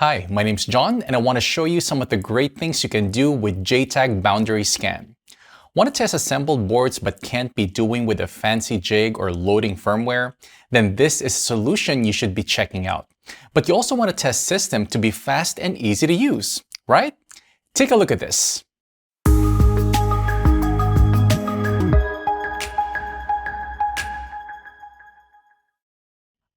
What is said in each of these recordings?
Hi, my name's John, and I want to show you some of the great things you can do with JTAG Boundary Scan. Want to test assembled boards but can't be doing with a fancy jig or loading firmware? Then this is a solution you should be checking out. But you also want to test system to be fast and easy to use, right? Take a look at this.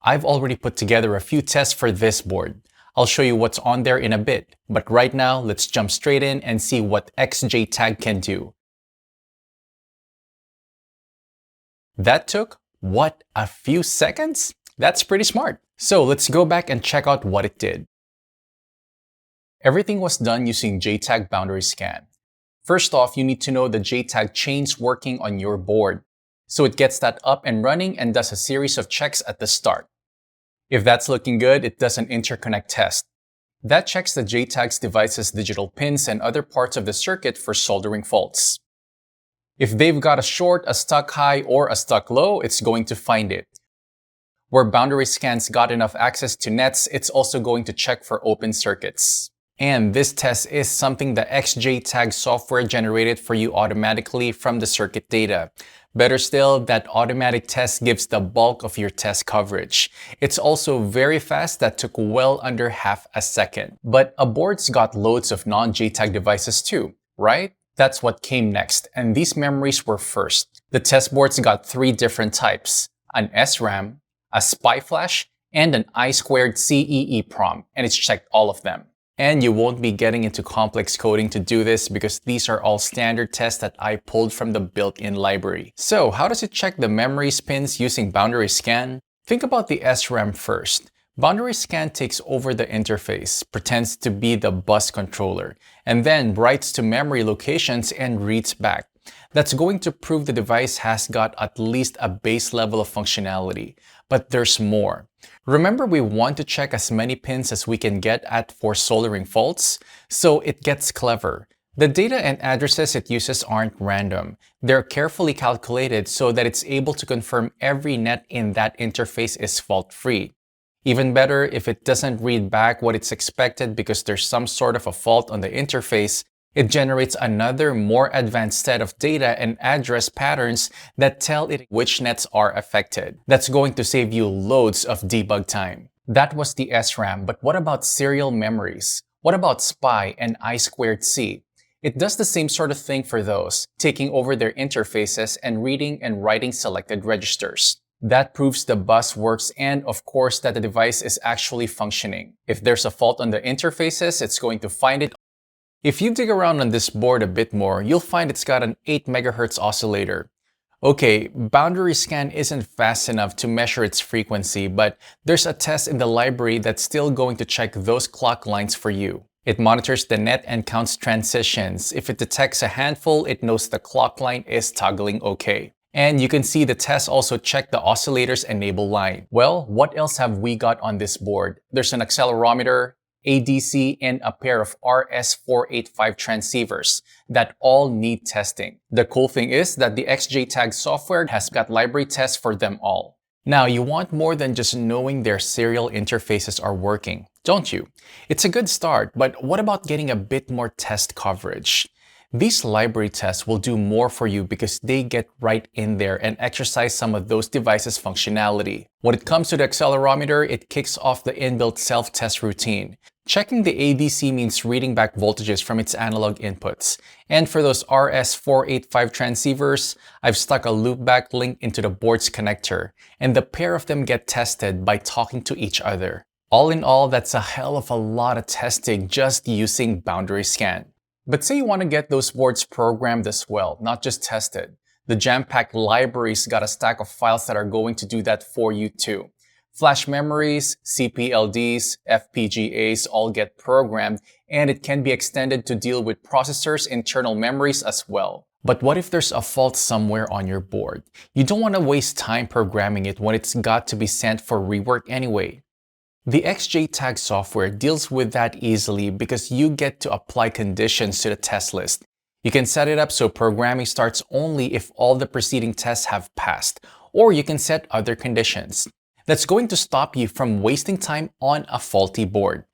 I've already put together a few tests for this board. I'll show you what's on there in a bit, but right now let's jump straight in and see what XJTAG can do. That took, what, a few seconds? That's pretty smart. So let's go back and check out what it did. Everything was done using JTAG Boundary Scan. First off, you need to know the JTAG chain's working on your board. So it gets that up and running and does a series of checks at the start. If that's looking good, it does an interconnect test. That checks the JTAG's device's digital pins and other parts of the circuit for soldering faults. If they've got a short, a stuck high, or a stuck low, it's going to find it. Where Boundary Scan's got enough access to nets, it's also going to check for open circuits. And this test is something the XJTAG software generated for you automatically from the circuit data. Better still, that automatic test gives the bulk of your test coverage. It's also very fast, that took well under half a second. But a board's got loads of non-JTAG devices too, right? That's what came next, and these memories were first. The test boards got three different types: an SRAM, a SPI flash, and an I2C EEPROM, and it's checked all of them. And you won't be getting into complex coding to do this because these are all standard tests that I pulled from the built-in library. So how does it check the memory pins using Boundary Scan? Think about the SRAM first. Boundary Scan takes over the interface, pretends to be the bus controller, and then writes to memory locations and reads back. That's going to prove the device has got at least a base level of functionality. But there's more. Remember, we want to check as many pins as we can get at for soldering faults, so it gets clever. The data and addresses it uses aren't random. They're carefully calculated so that it's able to confirm every net in that interface is fault-free. Even better, if it doesn't read back what it's expected because there's some sort of a fault on the interface, it generates another more advanced set of data and address patterns that tell it which nets are affected. That's going to save you loads of debug time. That was the SRAM, but what about serial memories? What about SPI and I2C? It does the same sort of thing for those, taking over their interfaces and reading and writing selected registers. That proves the bus works and, of course, that the device is actually functioning. If there's a fault on the interfaces, it's going to find it. If you dig around on this board a bit more, you'll find it's got an 8 MHz oscillator. Okay, Boundary Scan isn't fast enough to measure its frequency, but there's a test in the library that's still going to check those clock lines for you. It monitors the net and counts transitions. If it detects a handful, it knows the clock line is toggling okay. And you can see the test also check the oscillator's enable line. Well, what else have we got on this board? There's an accelerometer, ADC, and a pair of RS485 transceivers that all need testing. The cool thing is that the XJTAG software has got library tests for them all. Now, you want more than just knowing their serial interfaces are working, don't you? It's a good start, but what about getting a bit more test coverage? These library tests will do more for you because they get right in there and exercise some of those devices' functionality. When it comes to the accelerometer, it kicks off the inbuilt self-test routine. Checking the ADC means reading back voltages from its analog inputs. And for those RS485 transceivers, I've stuck a loopback link into the board's connector, and the pair of them get tested by talking to each other. All in all, that's a hell of a lot of testing just using Boundary Scan. But say you want to get those boards programmed as well, not just tested. The jam-packed library's got a stack of files that are going to do that for you too. Flash memories, CPLDs, FPGAs all get programmed, and it can be extended to deal with processors' internal memories as well. But what if there's a fault somewhere on your board? You don't want to waste time programming it when it's got to be sent for rework anyway. The XJTAG software deals with that easily because you get to apply conditions to the test list. You can set it up so programming starts only if all the preceding tests have passed, or you can set other conditions. That's going to stop you from wasting time on a faulty board.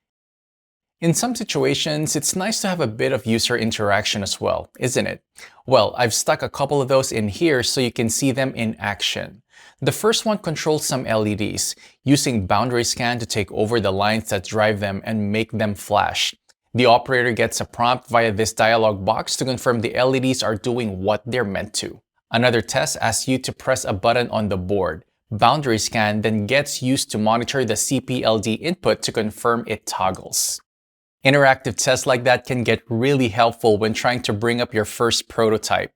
In some situations, it's nice to have a bit of user interaction as well, isn't it? Well, I've stuck a couple of those in here so you can see them in action. The first one controls some LEDs, using boundary scan to take over the lines that drive them and make them flash. The operator gets a prompt via this dialog box to confirm the LEDs are doing what they're meant to. Another test asks you to press a button on the board. Boundary scan then gets used to monitor the CPLD input to confirm it toggles. Interactive tests like that can get really helpful when trying to bring up your first prototype.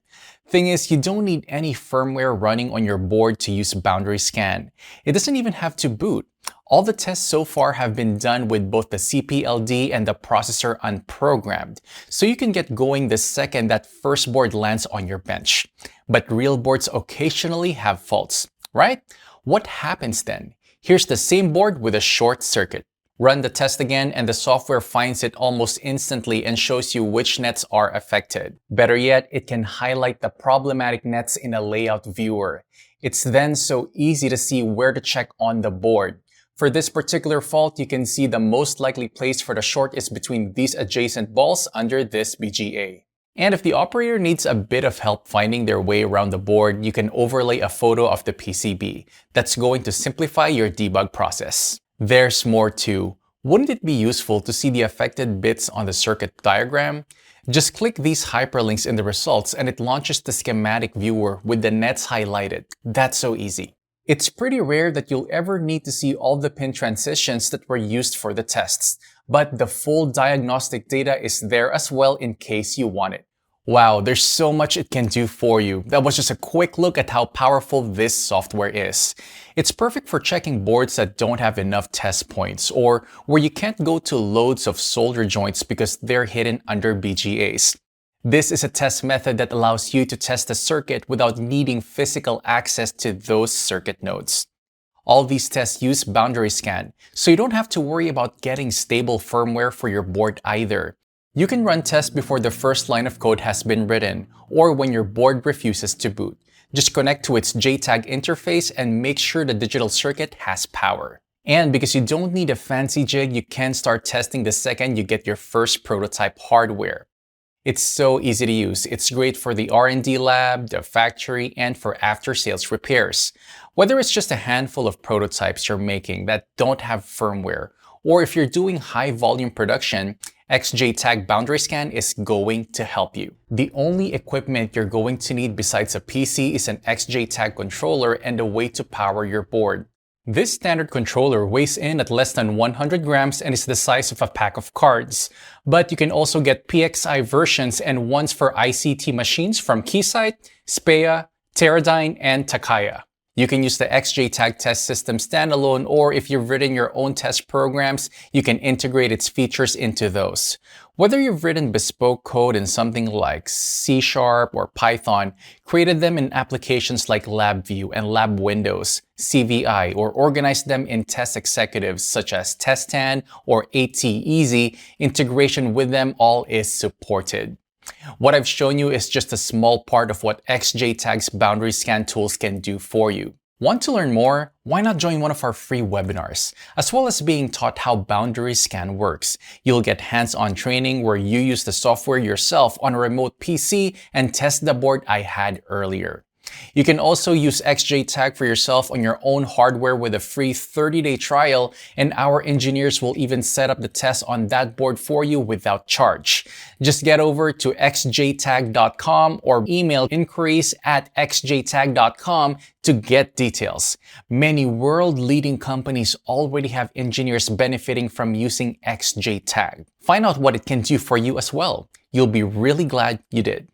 Thing is, you don't need any firmware running on your board to use boundary scan. It doesn't even have to boot. All the tests so far have been done with both the CPLD and the processor unprogrammed, so you can get going the second that first board lands on your bench. But real boards occasionally have faults, right? What happens then? Here's the same board with a short circuit. Run the test again and the software finds it almost instantly and shows you which nets are affected. Better yet, it can highlight the problematic nets in a layout viewer. It's then so easy to see where to check on the board. For this particular fault, you can see the most likely place for the short is between these adjacent balls under this BGA. And if the operator needs a bit of help finding their way around the board, you can overlay a photo of the PCB. That's going to simplify your debug process. There's more too. Wouldn't it be useful to see the affected bits on the circuit diagram? Just click these hyperlinks in the results and it launches the schematic viewer with the nets highlighted. That's so easy. It's pretty rare that you'll ever need to see all the pin transitions that were used for the tests, but the full diagnostic data is there as well in case you want it. Wow, there's so much it can do for you. That was just a quick look at how powerful this software is. It's perfect for checking boards that don't have enough test points or where you can't go to loads of solder joints because they're hidden under BGAs. This is a test method that allows you to test the circuit without needing physical access to those circuit nodes. All these tests use boundary scan, so you don't have to worry about getting stable firmware for your board either. You can run tests before the first line of code has been written, or when your board refuses to boot. Just connect to its JTAG interface and make sure the digital circuit has power. And because you don't need a fancy jig, you can start testing the second you get your first prototype hardware. It's so easy to use. It's great for the R&D lab, the factory, and for after-sales repairs. Whether it's just a handful of prototypes you're making that don't have firmware, or if you're doing high-volume production, XJTAG Boundary Scan is going to help you. The only equipment you're going to need besides a PC is an XJTAG controller and a way to power your board. This standard controller weighs in at less than 100 grams and is the size of a pack of cards. But you can also get PXI versions and ones for ICT machines from Keysight, Spea, Teradyne, and Takaya. You can use the XJTAG test system standalone, or if you've written your own test programs, you can integrate its features into those. Whether you've written bespoke code in something like C# or Python, created them in applications like LabVIEW and LabWindows, CVI, or organized them in test executives such as Testan or AT-Easy, integration with them all is supported. What I've shown you is just a small part of what XJTAG's boundary scan tools can do for you. Want to learn more? Why not join one of our free webinars? As well as being taught how boundary scan works, you'll get hands-on training where you use the software yourself on a remote PC and test the board I had earlier. You can also use XJTAG for yourself on your own hardware with a free 30-day trial, and our engineers will even set up the test on that board for you without charge. Just get over to xjtag.com or email inquiries@xjtag.com to get details. Many world-leading companies already have engineers benefiting from using XJTAG. Find out what it can do for you as well. You'll be really glad you did.